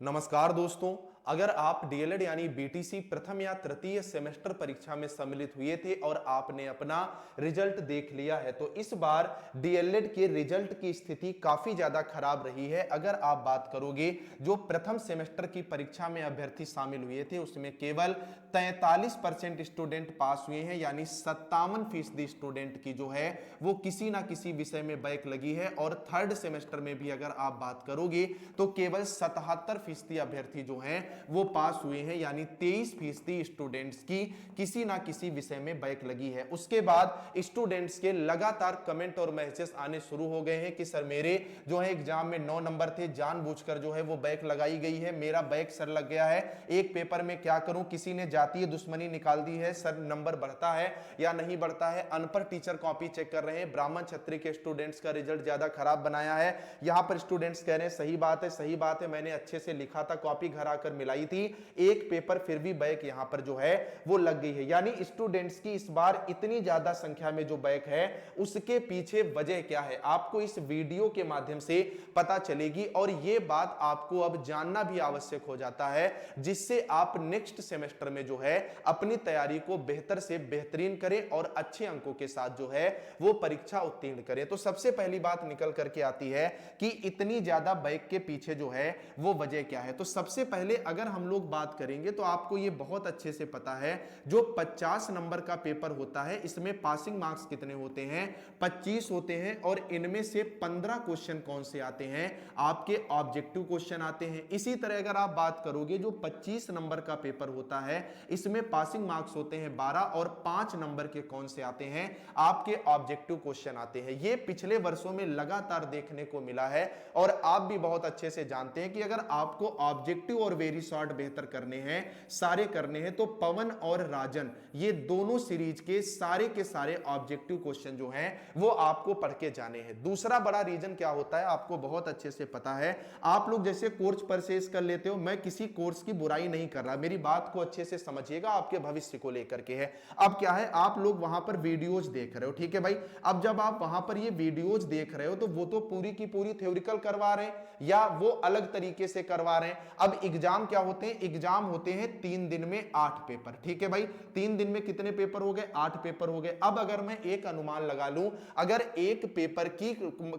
नमस्कार दोस्तों, अगर आप डीएलएड यानी बीटीसी प्रथम या तृतीय सेमेस्टर परीक्षा में सम्मिलित हुए थे और आपने अपना रिजल्ट देख लिया है तो इस बार डीएलएड के रिजल्ट की स्थिति काफी ज्यादा खराब रही है। अगर आप बात करोगे जो प्रथम सेमेस्टर की परीक्षा में अभ्यर्थी शामिल हुए थे उसमें केवल 43% स्टूडेंट पास हुए हैं, यानी 57% स्टूडेंट की जो है वो किसी ना किसी विषय में बैक लगी है। और थर्ड सेमेस्टर में भी अगर आप बात करोगे तो केवल 77% अभ्यर्थी जो हैं वो पास हुए हैं, यानी 23% स्टूडेंट्स की किसी ना किसी विषय में बैक लगी है। उसके बाद स्टूडेंट्स के लगातार कमेंट और मैसेज आने शुरू हो गए हैं कि सर मेरे जो है एग्जाम में 9 नंबर थे, जानबूझकर जो है वो बैक लगाई गई है, मेरा बैक सर लग गया है, एक पेपर में क्या करूं, किसी ने जातीय दुश्मनी निकाल दी है, सर नंबर बढ़ता है या नहीं बढ़ता है, अनपढ़ टीचर कॉपी चेक कर रहे हैं, ब्राह्मण क्षत्रिय के स्टूडेंट्स का रिजल्ट ज्यादा खराब बनाया है। यहां पर स्टूडेंट्स कह रहे हैं सही बात है, सही बात है, मैंने अच्छे से लिखा था, कॉपी घर आकर मिलाई थी, एक पेपर फिर भी बैक यहां पर जो है वो लग गई है। यानी स्टूडेंट्स की इस बार इतनी ज्यादा संख्या में जो बैक है उसके पीछे वजह क्या है आपको इस वीडियो के माध्यम से पता चलेगी। और यह बात आपको अब जानना भी आवश्यक हो जाता है जिससे आप नेक्स्ट सेमेस्टर में जो है अपनी तैयारी को बेहतर से बेहतरीन करें और अच्छे अंकों के साथ जो है वो परीक्षा उत्तीर्ण करें। तो सबसे पहली बात निकल करके आती है कि इतनी ज्यादा बैक के पीछे जो है वो वजह क्या है। तो सबसे पहले अगर हम लोग बात करेंगे तो आपको ये बहुत अच्छे से पता है जो 50 नंबर का पेपर होता है इसमें पासिंग मार्क्स कितने होते हैं, 25 होते हैं। और इनमें से 15 क्वेश्चन कौन से आते हैं, आपके ऑब्जेक्टिव क्वेश्चन आते हैं। इसी तरह अगर आप बात करोगे जो 25 नंबर का पेपर होता है इसमें पासिंग मार्क्स होते हैं 12 और 5 नंबर के कौन से आते हैं, आपके ऑब्जेक्टिव क्वेश्चन आते हैं। ये पिछले वर्षों में लगातार देखने को मिला है और आप भी बहुत अच्छे से जानते हैं कि अगर आपको ऑब्जेक्टिव और वेरी शॉर्ट बेहतर करने हैं, सारे करने हैं, तो पवन और राजन ये दोनों सीरीज के सारे ऑब्जेक्टिव क्वेश्चन जो हैं वो आपको पढ़ के जाने हैं। दूसरा बड़ा रीजन क्या होता है आपको बहुत अच्छे से पता है। आप लोग जैसे कोर्स परचेज कर लेते हो, मैं किसी कोर्स की बुराई नहीं कर रहा, मेरी बात को अच्छे से समझिएगा, आपके भविष्य को लेकर के है। अब क्या है आप लोग वहां पर वीडियोज देख रहे हो, ठीक है भाई। अब जब आप वहां पर ये वीडियोज देख रहे हो तो वो तो पूरी की पूरी थ्योरिकल करवा रहे हैं या वो अलग तरीके से करवा रहे हैं। अब एग्जाम क्या होते हैं, एग्जाम होते हैं 3 दिन में 8 पेपर, ठीक है भाई। 3 दिन में कितने पेपर हो गए, 8 पेपर हो गए। अब अगर मैं एक अनुमान लगा लूं, अगर एक पेपर की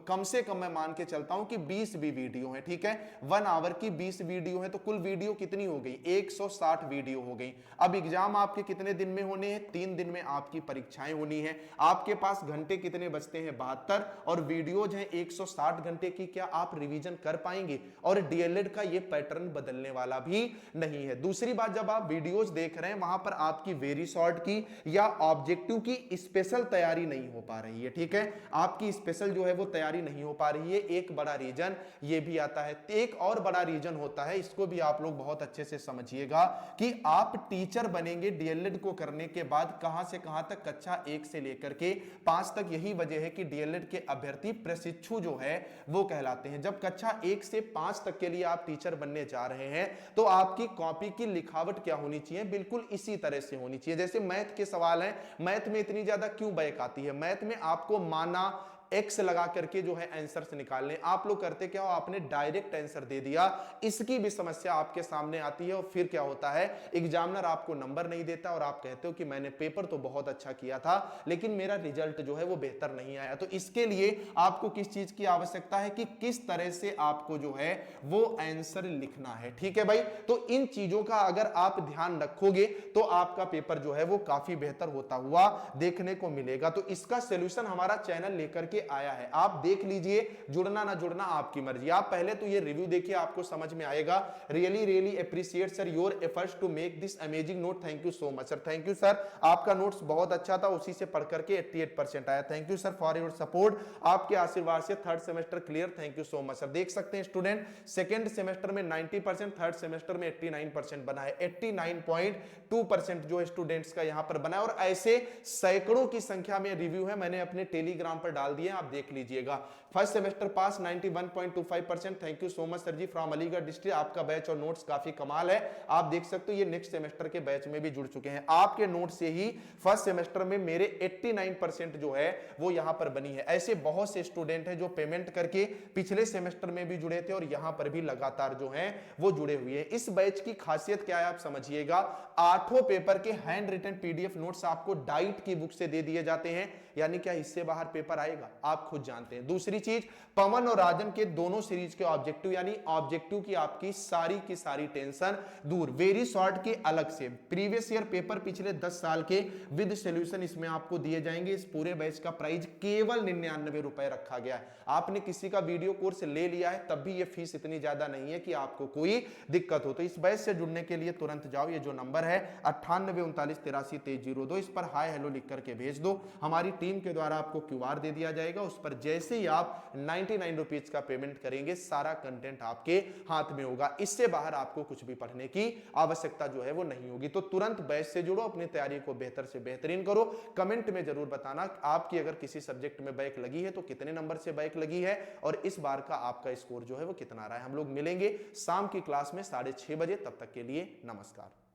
कम से कम मैं मान के चलता हूं कि 20 भी वीडियो है, ठीक है, 1 आवर की 20 वीडियो है, तो कुल वीडियो कितनी हो गई, 160 वीडियो हो गई। अब एग्जाम आपके कितने दिन में होने हैं, 3 दिन में आपकी परीक्षाएं होनी है। आपके पास घंटे कितने बचते हैं, 72, और वीडियोज हैं 160 घंटे की। क्या आप रिवीजन कर पाएंगे? और डीएलएड का ये पैटर्न बदलने वाला भी नहीं है। दूसरी बात, जब आप वीडियोज देख रहे हैं वहां पर आपकी वेरी शॉर्ट की या ऑब्जेक्टिव की स्पेशल तैयारी नहीं हो पा रही है, ठीक है, आपकी स्पेशल जो है वो तैयारी नहीं हो पा रही है। एक बड़ा रीजन ये भी आता है। एक और बड़ा रीजन होता है, इसको भी आप लोग बहुत अच्छे से समझिएगा, कि आप टीचर बनेंगे डीएलएड को करने के बाद कहां से कहां तक, कक्षा 1 से लेकर के 5 तक। यही वजह है कि डीएलएड के अभ्यर्थी प्रशिक्षु जो है वो कहलाते हैं। जब कक्षा 1 से 5 तक के लिए आप टीचर बनने जा रहे हैं तो आपकी कॉपी की लिखावट क्या होनी चाहिए, बिल्कुल इसी तरह से होनी चाहिए। जैसे मैथ के सवाल हैं, मैथ में इतनी ज्यादा क्यों बैक आती है, मैथ में आपको माना एक्स लगा करके जो है आंसर्स निकालने, आप लोग करते क्या हो, आपने डायरेक्ट आंसर दे दिया। इसकी भी समस्या आपके सामने आती है और फिर क्या होता है, एग्जामिनर आपको नंबर नहीं देता और आप कहते हो कि मैंने पेपर तो बहुत अच्छा किया था लेकिन मेरा रिजल्ट जो है वो बेहतर नहीं आया। तो इसके लिए आपको किस चीज की आवश्यकता है कि किस तरह से आपको जो है वो आंसर लिखना है, ठीक है भाई। तो इन चीजों का अगर आप ध्यान रखोगे तो आपका पेपर जो है वो काफी बेहतर होता हुआ देखने को मिलेगा। तो इसका सॉल्यूशन हमारा चैनल लेकर के आया है, आप देख लीजिए, जुड़ना ना जुड़ना आपकी मर्जी। आप पहले तो ये रिव्यू देखिए, आपको समझ में आएगा। Really really appreciate sir your efforts to make this amazing note, thank you so much sir, thank you sir, आपका नोट्स बहुत अच्छा था, उसी से पढ़ करके 88% आया, thank you sir for your support, आपके आशीर्वाद से third semester clear, thank you so much sir. देख सकते हैं स्टूडेंट सेकंड सेमेस्टर में 90%, थर्ड सेमेस्टर में 89% बना है, 89.2% जो स्टूडेंट्स का यहां पर बना है। और ऐसे सैकड़ों की संख्या में रिव्यू है, मैंने अपने टेलीग्राम पर डाल दिया। दिए आप देख लीजिएगा। First semester pass 91.25%। Thank you so much sir ji from Aligarh district. आपका बैच और नोट्स काफी कमाल है, आप देख सकते हो ये नेक्स्ट सेमेस्टर के बैच में भी जुड़ चुके हैं। आपके नोट से ही फर्स्ट सेमेस्टर में मेरे 89% जो है वो यहां पर बनी है। ऐसे बहुत से स्टूडेंट हैं जो पेमेंट करके पिछले सेमेस्टर में भी जुड़े थे और यहां पर भी लगातार जो हैं वो जुड़े हुए हैं। इस बैच की खासियत क्या है आप समझिएगा, आठों पेपर के हैंड रिटन पीडीएफ नोट्स आपको डाइट की बुक से दे दिए जाते हैं, यानी क्या इससे बाहर पेपर आएगा आप खुद जानते हैं। दूसरी चीज, पवन और राजन के दोनों सीरीज के ऑब्जेक्टिव यानी ऑब्जेक्टिव की आपकी सारी टेंशन दूर, वेरी शॉर्ट के अलग से प्रीवियस ईयर पेपर पिछले 10 साल के विद सॉल्यूशन इसमें आपको दिए जाएंगे। इस पूरे बैच का प्राइस केवल 99 रुपए रखा गया है। आपने किसी का वीडियो कोर्स ले लिया है तब भी ये फीस इतनी ज्यादा नहीं है कि आपको कोई दिक्कत हो। तो इस बैच से जुड़ने के लिए तुरंत जाओ, ये जो नंबर है 9839832302, इस पर हाय हेलो लिख करके भेज दो। हमारी टीम के द्वारा आपको क्यूआर दे दिया जाएगा, उस पर जैसे ही आप 99 रुपीज का पेमेंट करेंगे सारा कंटेंट आपके हाथ में होगा। इससे बाहर आपको कुछ भी पढ़ने की आवश्यकता जो है वो नहीं होगी। तो तुरंत बैच से जुड़ो, अपनी तैयारी को बेहतर से बेहतरीन करो। कमेंट में जरूर बताना आपकी अगर किसी सब्जेक्ट में बैक लगी है तो कितने नंबर से बैक लगी है और इस बार का आपका स्कोर जो है वो कितना रहा है। हम लोग मिलेंगे शाम की क्लास में 6:30 बजे, तब तक के लिए नमस्कार।